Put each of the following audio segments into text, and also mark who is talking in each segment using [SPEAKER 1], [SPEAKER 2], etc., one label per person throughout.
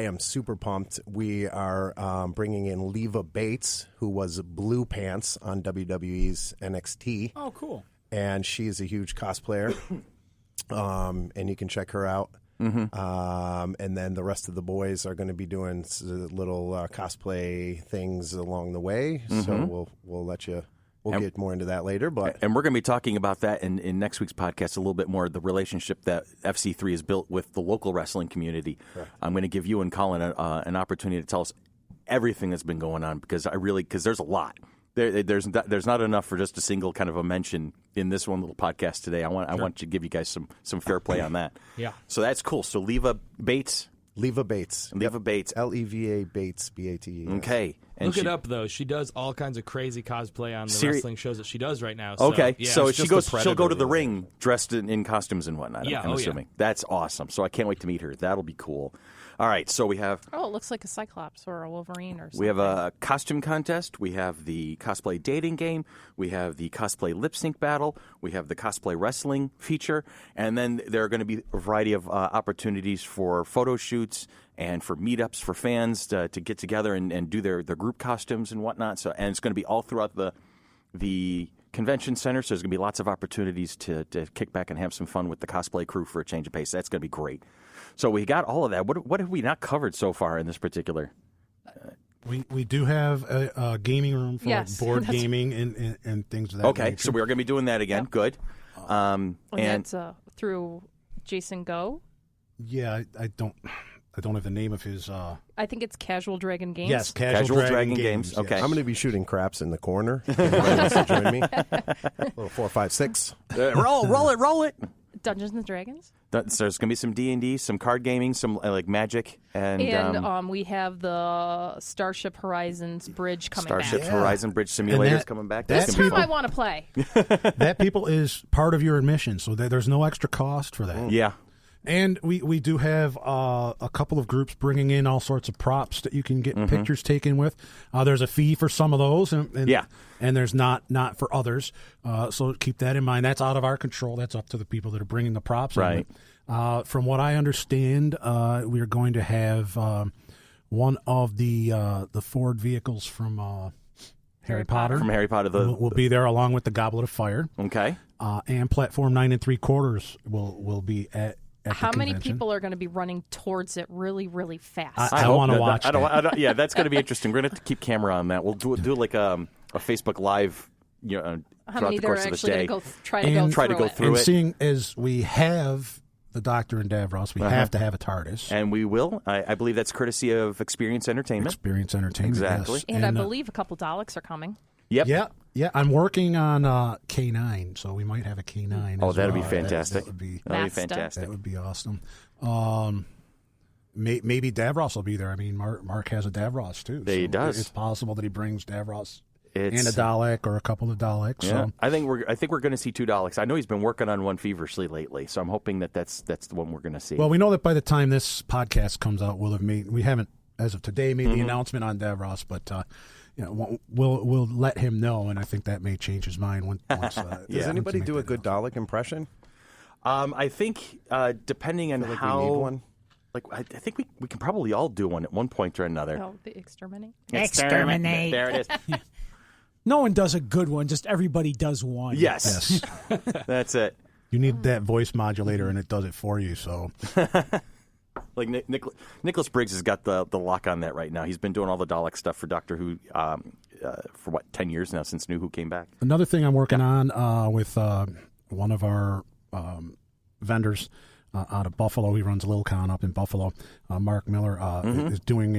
[SPEAKER 1] I am super pumped. We are bringing in Leva Bates, who was Blue Pants on WWE's NXT.
[SPEAKER 2] Oh, cool.
[SPEAKER 1] And she is a huge cosplayer, and you can check her out. Mm-hmm. And then the rest of the boys are going to be doing little cosplay things along the way. Mm-hmm. So we'll let you... We'll get more into that later.
[SPEAKER 3] And we're going to be talking about that in next week's podcast a little bit more, the relationship that FC3 has built with the local wrestling community. Right. I'm going to give you and Colin an opportunity to tell us everything that's been going on because there's a lot. There's not enough for just a single kind of a mention in this one little podcast today. I want to give you guys some fair play on that.
[SPEAKER 2] Yeah.
[SPEAKER 3] So that's cool. So Leva Bates.
[SPEAKER 1] Leva Bates.
[SPEAKER 3] Leva Bates.
[SPEAKER 1] Leva Bates, B-A-T-E.
[SPEAKER 3] Okay.
[SPEAKER 2] And Look it up, though. She does all kinds of crazy cosplay on the wrestling shows that she does right now. So,
[SPEAKER 3] okay.
[SPEAKER 2] Yeah,
[SPEAKER 3] so she'll go to the ring dressed in costumes and whatnot,
[SPEAKER 2] yeah,
[SPEAKER 3] I'm assuming. Yeah. That's awesome. So I can't wait to meet her. That'll be cool. All right, so we have...
[SPEAKER 4] Oh, it looks like a Cyclops or a Wolverine or something.
[SPEAKER 3] We have a costume contest. We have the cosplay dating game. We have the cosplay lip sync battle. We have the cosplay wrestling feature. And then there are going to be a variety of opportunities for photo shoots and for meetups for fans to get together and do their group costumes and whatnot. So, and it's going to be all throughout the convention center, so there's going to be lots of opportunities to kick back and have some fun with the cosplay crew for a change of pace. That's going to be great. So we got all of that. What have we not covered so far in this particular?
[SPEAKER 5] We do have a gaming room for board gaming and things of that nature.
[SPEAKER 3] So we're going to be doing that again. Yep. Good.
[SPEAKER 4] And that's through Jason Go?
[SPEAKER 5] Yeah, I don't have the name of his...
[SPEAKER 4] I think it's Casual Dragon Games.
[SPEAKER 5] Yes, Casual Dragon Games.
[SPEAKER 3] Okay.
[SPEAKER 1] Yes. I'm going to be shooting craps in the corner. Anybody wants to join me? Little 4, 5, 6.
[SPEAKER 3] Roll it.
[SPEAKER 4] Dungeons and Dragons.
[SPEAKER 3] So there's going to be some D&D, some card gaming, some like Magic.
[SPEAKER 4] And we have the Starship Horizons Bridge coming back.
[SPEAKER 3] Starship Horizon Bridge Simulators coming back.
[SPEAKER 4] This time I want to play.
[SPEAKER 5] That, people, is part of your admission, so there's no extra cost for that.
[SPEAKER 3] Yeah.
[SPEAKER 5] And we do have a couple of groups bringing in all sorts of props that you can get pictures taken with. There's a fee for some of those, and there's not for others. So keep that in mind. That's out of our control. That's up to the people that are bringing the props.
[SPEAKER 3] Right.
[SPEAKER 5] From what I understand, we are going to have one of the Ford vehicles from Harry Potter.
[SPEAKER 3] From Harry Potter,
[SPEAKER 5] will be there along with the Goblet of Fire.
[SPEAKER 3] Okay.
[SPEAKER 5] And platform 9 3/4 will be at.
[SPEAKER 4] How many people are going to be running towards it really, really fast?
[SPEAKER 5] I want to watch that.
[SPEAKER 3] Yeah, that's going to be interesting. We're going to have to keep camera on that. We'll do like a Facebook Live throughout the course of the day.
[SPEAKER 4] Try to go through
[SPEAKER 5] and
[SPEAKER 4] it.
[SPEAKER 5] Seeing as we have the Doctor and Davros, we have to have a TARDIS.
[SPEAKER 3] And we will. I believe that's courtesy of Experience Entertainment.
[SPEAKER 5] Exactly.
[SPEAKER 4] Yes. And I believe a couple Daleks are coming.
[SPEAKER 3] Yep.
[SPEAKER 5] Yeah, I'm working on K9, so we might have a K9.
[SPEAKER 3] Oh, that'd be fantastic.
[SPEAKER 5] That would be
[SPEAKER 3] fantastic.
[SPEAKER 5] That would be awesome. Maybe Davros will be there. I mean, Mark has a Davros too.
[SPEAKER 3] He does.
[SPEAKER 5] It's possible that he brings Davros and a Dalek or a couple of Daleks.
[SPEAKER 3] Yeah.
[SPEAKER 5] So.
[SPEAKER 3] I think we're going to see 2 Daleks. I know he's been working on one feverishly lately, so I'm hoping that's the one we're going to see.
[SPEAKER 5] Well, we know that by the time this podcast comes out, we haven't as of today made the announcement on Davros, but. We'll let him know, and I think that may change his mind once.
[SPEAKER 1] Does anybody do a good Dalek impression?
[SPEAKER 3] I think depending on how.
[SPEAKER 1] We need one.
[SPEAKER 3] Like I think we can probably all do one at one point or another.
[SPEAKER 4] Oh, the Exterminate.
[SPEAKER 6] Exterminate.
[SPEAKER 3] There it is.
[SPEAKER 6] No one does a good one. Just everybody does one.
[SPEAKER 3] Yes. That's it.
[SPEAKER 5] You need that voice modulator, and it does it for you. So.
[SPEAKER 3] Like Nicholas Briggs has got the lock on that right now. He's been doing all the Dalek stuff for Doctor Who for 10 years now since New Who came back.
[SPEAKER 5] Another thing I'm working on with one of our vendors out of Buffalo. He runs a little con up in Buffalo. Mark Miller is doing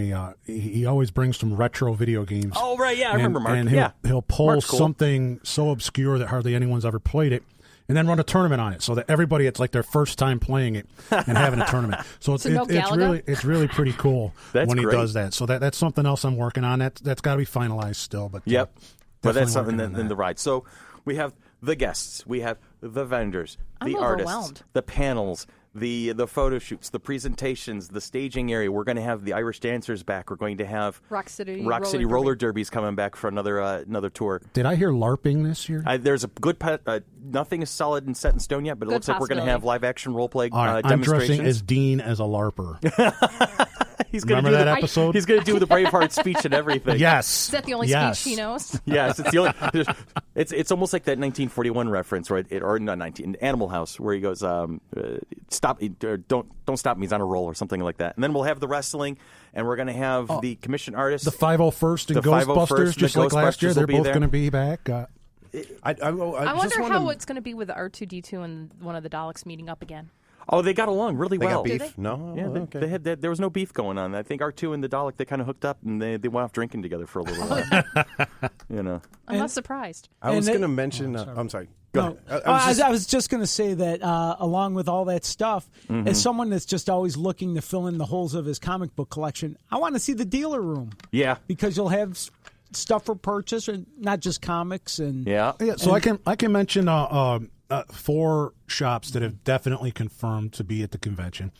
[SPEAKER 5] he always brings some retro video games.
[SPEAKER 3] Oh right, yeah, I remember Mark.
[SPEAKER 5] And he'll pull something so obscure that hardly anyone's ever played it. And then run a tournament on it, so that everybody, it's like their first time playing it and having a tournament. So it's really pretty cool when he does that. So that's something else I'm working on. That's got to be finalized still. But
[SPEAKER 3] but that's something in the ride. So we have the guests, we have the vendors, the artists, the panels, the photo shoots, the presentations, the staging area. We're going to have the Irish dancers back. We're going to have
[SPEAKER 4] Rock City
[SPEAKER 3] Roller Derby's coming back for another tour.
[SPEAKER 5] Did I hear LARPing this year?
[SPEAKER 3] There's a good nothing is solid and set in stone yet, but it looks like we're going to have live action role play
[SPEAKER 5] right,
[SPEAKER 3] demonstrations.
[SPEAKER 5] I'm dressing as Dean as a LARPer. Remember that episode?
[SPEAKER 3] He's going to do the Braveheart speech and everything.
[SPEAKER 5] Yes.
[SPEAKER 4] Is that the only speech he knows?
[SPEAKER 3] Yes, it's the only. It's almost like that 1941 reference, right? Or not 19 Animal House, where he goes, "Stop! Don't stop me!" He's on a roll or something like that. And then we'll have the wrestling, and we're going to have the commission artists,
[SPEAKER 5] the 501st and Ghostbusters, just like last year. They're both going to be back.
[SPEAKER 1] I
[SPEAKER 4] wonder how it's going to be with R2D2 and one of the Daleks meeting up again.
[SPEAKER 3] Oh, they got along really well.
[SPEAKER 1] They got beef? No?
[SPEAKER 3] Yeah,
[SPEAKER 1] Okay.
[SPEAKER 3] they had there was no beef going on. I think R2 and the Dalek, they kind of hooked up, and they went off drinking together for a little while.
[SPEAKER 4] I'm not surprised.
[SPEAKER 1] I was going to mention... I'm sorry. Go ahead.
[SPEAKER 6] I was just going to say that along with all that stuff, as someone that's just always looking to fill in the holes of his comic book collection, I want to see the dealer room.
[SPEAKER 3] Yeah.
[SPEAKER 6] Because you'll have stuff for purchase, and not just comics. And
[SPEAKER 5] so I can mention 4 shops that have definitely confirmed to be at the convention.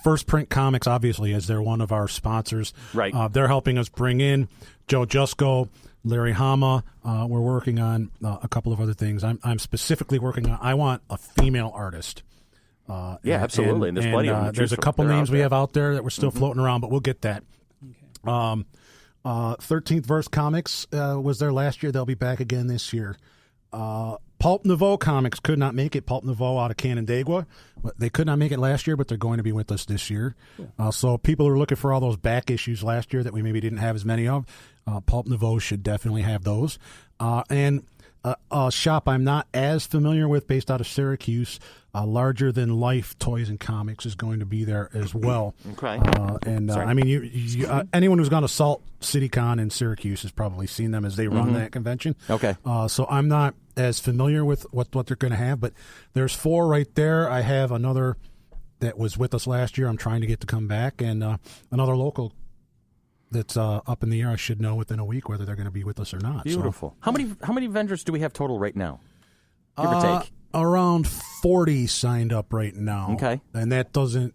[SPEAKER 5] First Print Comics, obviously, as they're one of our sponsors.
[SPEAKER 3] Right.
[SPEAKER 5] They're helping us bring in Joe Jusko, Larry Hama. We're working on a couple of other things. I'm specifically working on, I want a female artist.
[SPEAKER 3] Absolutely. And there's plenty of them.
[SPEAKER 5] There's a couple names we have out there that we're still floating around, but we'll get that. Okay. 13th Verse Comics was there last year. They'll be back again this year. Pulp Nouveau Comics could not make it. Pulp Nouveau out of Canandaigua. They could not make it last year, but they're going to be with us this year. So people are looking for all those back issues last year that we maybe didn't have as many of. Pulp Nouveau should definitely have those. And a shop I'm not as familiar with based out of Syracuse, Larger Than Life Toys and Comics is going to be there as well.
[SPEAKER 3] Okay.
[SPEAKER 5] I mean, you anyone who's gone to Salt City Con in Syracuse has probably seen them as they run that convention.
[SPEAKER 3] Okay.
[SPEAKER 5] So I'm not as familiar with what they're going to have, but there's 4 right there. I have another that was with us last year. I'm trying to get to come back, and another local that's up in the air. I should know within a week whether they're going to be with us or not.
[SPEAKER 3] Beautiful. So, how many vendors do we have total right now? Give or take.
[SPEAKER 5] Around 40 signed up right now.
[SPEAKER 3] Okay.
[SPEAKER 5] And that doesn't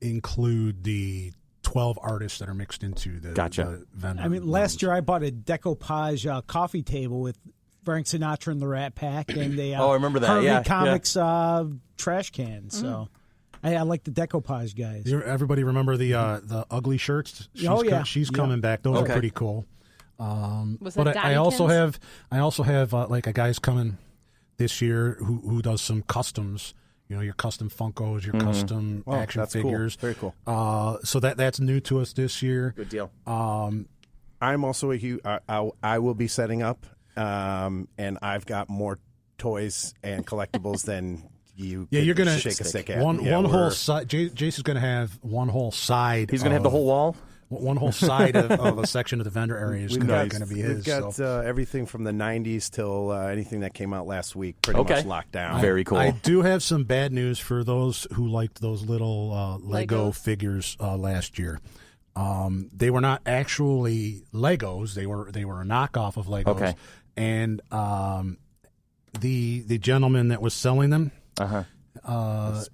[SPEAKER 5] include the 12 artists that are mixed into the vendor.
[SPEAKER 6] I mean, last year I bought a decoupage coffee table with Frank Sinatra and the Rat Pack and a
[SPEAKER 3] I remember that.
[SPEAKER 6] Harvey Comics trash can. So I like the decoupage guys.
[SPEAKER 5] Everybody remember the ugly shirts? She's coming back. Those are pretty cool. But I also have like a guy's coming this year who does some customs. You know, your custom Funkos, your custom action figures.
[SPEAKER 1] Cool. Very cool.
[SPEAKER 5] So that's new to us this year.
[SPEAKER 3] Good deal.
[SPEAKER 1] I'm also a huge. I will be setting up, and I've got more toys and collectibles than you. Yeah,
[SPEAKER 5] you're gonna
[SPEAKER 1] shake a stick at.
[SPEAKER 5] One whole side. Jason's gonna have one whole side.
[SPEAKER 3] He's gonna have the whole wall.
[SPEAKER 5] One whole side of a section of the vendor area is going to be his.
[SPEAKER 1] We've got everything from the 90s till anything that came out last week pretty much locked down.
[SPEAKER 3] Very cool.
[SPEAKER 5] I do have some bad news for those who liked those little Lego figures last year. They were not actually Legos. They were a knockoff of Legos.
[SPEAKER 3] Okay.
[SPEAKER 5] And the gentleman that was selling them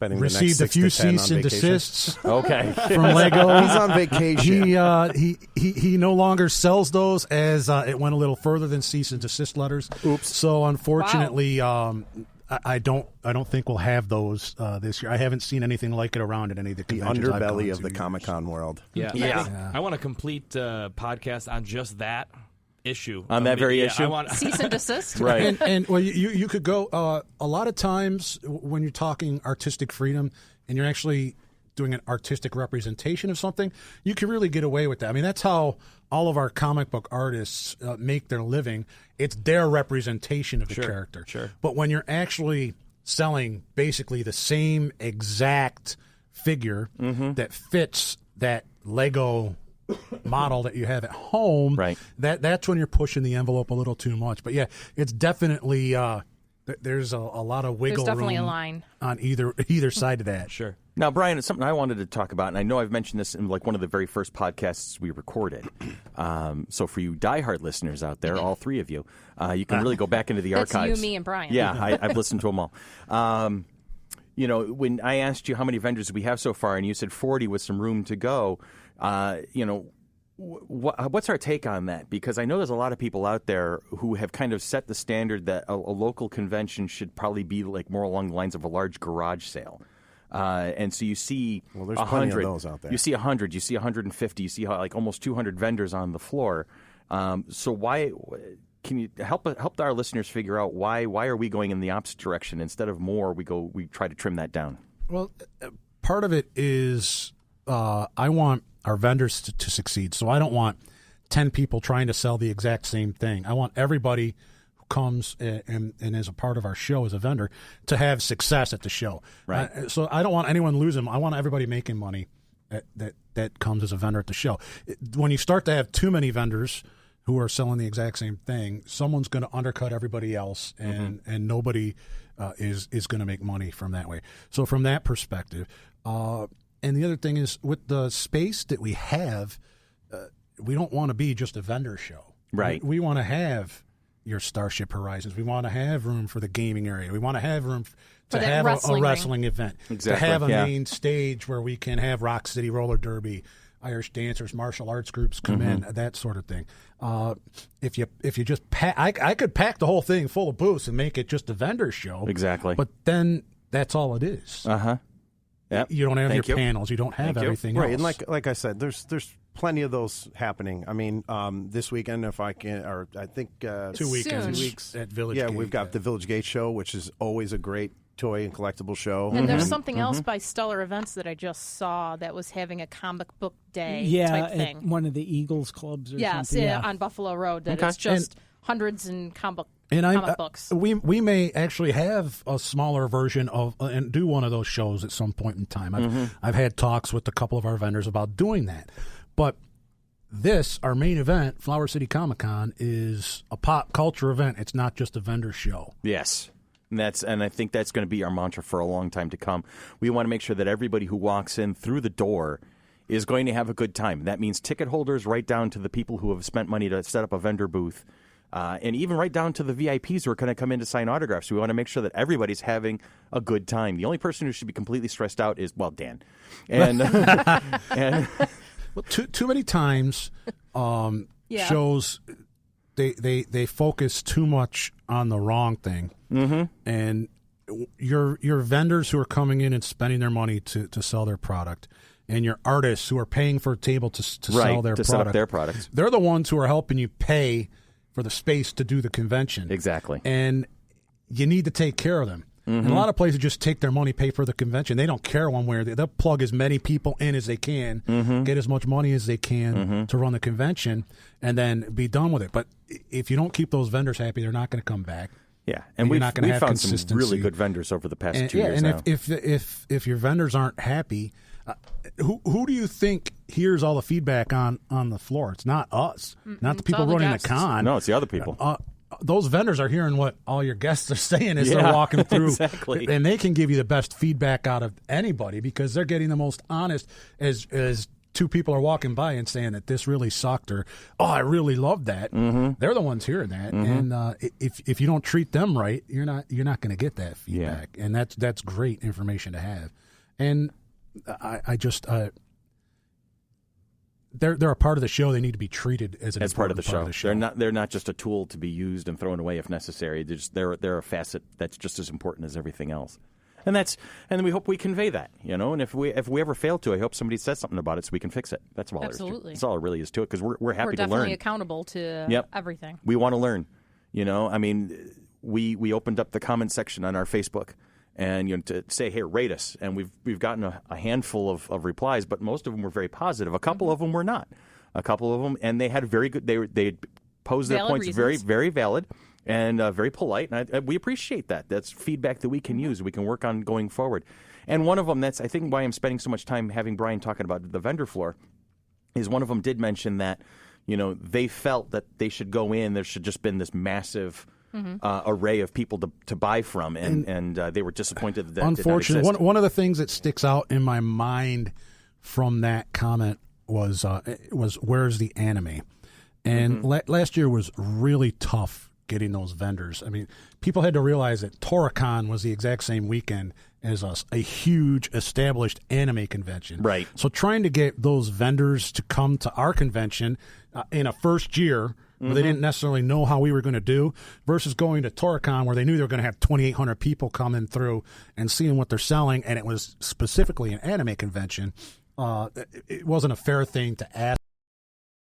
[SPEAKER 5] received a few cease and desists from Lego.
[SPEAKER 1] He's on vacation.
[SPEAKER 5] He no longer sells those as it went a little further than cease and desist letters.
[SPEAKER 1] Oops.
[SPEAKER 5] So unfortunately, I don't think we'll have those this year. I haven't seen anything like it around at any of the conventions.
[SPEAKER 1] The underbelly of the Comic-Con world.
[SPEAKER 2] Yeah. I want a complete podcast on just that issue.
[SPEAKER 3] On that very issue?
[SPEAKER 2] I want
[SPEAKER 4] cease and desist.
[SPEAKER 3] Right.
[SPEAKER 5] And well, you could go a lot of times when you're talking artistic freedom and you're actually doing an artistic representation of something, you can really get away with that. I mean, that's how all of our comic book artists make their living. It's their representation of the character.
[SPEAKER 2] Sure.
[SPEAKER 5] But when you're actually selling basically the same exact figure that fits that Lego model that you have at home, that's when you're pushing the envelope a little too much. But yeah, it's definitely there's a lot of wiggle
[SPEAKER 4] There's definitely
[SPEAKER 5] room
[SPEAKER 4] a line
[SPEAKER 5] on either side of that.
[SPEAKER 2] Sure.
[SPEAKER 3] Now, Brian, it's something I wanted to talk about, and I know I've mentioned this in like one of the very first podcasts we recorded. So for you diehard listeners out there, all 3 of you, you can really go back into the archives.
[SPEAKER 4] That's you, me, and Brian.
[SPEAKER 3] Yeah, I've listened to them all. You know, when I asked you how many vendors we have so far, and you said 40 with some room to go, you know, what's our take on that? Because I know there's a lot of people out there who have kind of set the standard that a local convention should probably be like more along the lines of a large garage sale. And so you see
[SPEAKER 1] there's plenty of those out there.
[SPEAKER 3] You see 100, you see 150, you see like almost 200 vendors on the floor. So why can you help our listeners figure out why are we going in the opposite direction instead of more? We try to trim that down.
[SPEAKER 5] Well, part of it is I want our vendors to succeed. So I don't want 10 people trying to sell the exact same thing. I want everybody who comes and is a part of our show as a vendor to have success at the show.
[SPEAKER 3] Right.
[SPEAKER 5] So I don't want anyone losing. I want everybody making money that comes as a vendor at the show. When you start to have too many vendors who are selling the exact same thing, someone's going to undercut everybody else, and nobody is going to make money from that way. So from that perspective, and the other thing is with the space that we have, we don't want to be just a vendor show.
[SPEAKER 3] Right.
[SPEAKER 5] We want to have your Starship Horizons. We want to have room for the gaming area. We want to have room to have a wrestling event.
[SPEAKER 3] Exactly.
[SPEAKER 5] To have a main stage where we can have Rock City Roller Derby, Irish dancers, martial arts groups come in, that sort of thing. If you just pack, I could pack the whole thing full of booths and make it just a vendor show.
[SPEAKER 3] Exactly.
[SPEAKER 5] But then that's all it is.
[SPEAKER 3] Yep.
[SPEAKER 5] You don't have your panels. You don't have everything else.
[SPEAKER 1] Right, and like I said, there's plenty of those happening. I mean, this weekend, if I can, or I think
[SPEAKER 5] 2 weekends,
[SPEAKER 4] Soon.
[SPEAKER 5] 2 weeks at Village
[SPEAKER 1] yeah,
[SPEAKER 5] Gate.
[SPEAKER 1] we've got the Village Gate show, which is always a great toy and collectible show.
[SPEAKER 4] And there's something else by Stellar Events that I just saw that was having a comic book day type thing.
[SPEAKER 6] At one of the Eagles clubs or
[SPEAKER 4] yes,
[SPEAKER 6] something.
[SPEAKER 4] yeah, on Buffalo Road. That it's just hundreds in comic books.
[SPEAKER 5] We may actually have a smaller version of and do one of those shows at some point in time. I've had talks with a couple of our vendors about doing that. But this, our main event, Flower City Comic Con, is a pop culture event. It's not just a vendor show.
[SPEAKER 3] Yes. And I think that's going to be our mantra for a long time to come. We want to make sure that everybody who walks in through the door is going to have a good time. That means ticket holders right down to the people who have spent money to set up a vendor booth. And even right down to the VIPs who are going to come in to sign autographs. We want to make sure that everybody's having a good time. The only person who should be completely stressed out is, Dan. And,
[SPEAKER 5] well, too many times shows, they focus too much on the wrong thing. And your vendors who are coming in and spending their money to sell their product, and your artists who are paying for a table to sell their product,
[SPEAKER 3] set up their products.
[SPEAKER 5] They're the ones who are helping you pay for the space to do the convention.
[SPEAKER 3] Exactly.
[SPEAKER 5] And you need to take care of them. And a lot of places just take their money, pay for the convention. They don't care one way or the other. They'll plug as many people in as they can, get as much money as they can to run the convention, and then be done with it. But if you don't keep those vendors happy, they're not going to come back.
[SPEAKER 3] Yeah, and we've found some really good vendors over the past 2 years now.
[SPEAKER 5] If your vendors aren't happy, who do you think hears all the feedback on the floor? It's not us, not the people running the con.
[SPEAKER 3] No, it's the other people.
[SPEAKER 5] Those vendors are hearing what all your guests are saying as they're walking through.
[SPEAKER 3] Exactly.
[SPEAKER 5] And they can give you the best feedback out of anybody because they're getting the most honest as two people are walking by and saying that this really sucked or, I really loved that. They're the ones hearing that. And if you don't treat them right, you're not going to get that feedback. And that's great information to have. And I just they're a part of the show. They need to be treated as part of the show.
[SPEAKER 3] They're not just a tool to be used and thrown away if necessary. They're a facet that's just as important as everything else. And we hope we convey that, And if we ever fail to, I hope somebody says something about it so we can fix it. That's all.
[SPEAKER 4] Absolutely.
[SPEAKER 3] That's all it really is to it because we're happy to learn.
[SPEAKER 4] We're definitely accountable to everything.
[SPEAKER 3] We want to learn. I mean, we opened up the comment section on our Facebook. And to say, hey, rate us. And we've gotten a handful of replies, but most of them were very positive. A couple of them were not. A couple of them, and they had very good. They posed their points
[SPEAKER 4] reasons.
[SPEAKER 3] very, very valid and very polite. And we appreciate that. That's feedback that we can use. We can work on going forward. And one of them, that's I think why I'm spending so much time having Brian talking about the vendor floor, is one of them did mention that they felt that they should go in. There should just been this massive array of people to buy from, and they were disappointed that
[SPEAKER 5] unfortunately, one of the things that sticks out in my mind from that comment was where's the anime? And last year was really tough getting those vendors. I mean, people had to realize that Toricon was the exact same weekend as a huge established anime convention.
[SPEAKER 3] Right.
[SPEAKER 5] So trying to get those vendors to come to our convention in a first year where they didn't necessarily know how we were going to do, versus going to Toricon where they knew they were going to have 2,800 people coming through and seeing what they're selling, and it was specifically an anime convention. It wasn't a fair thing to ask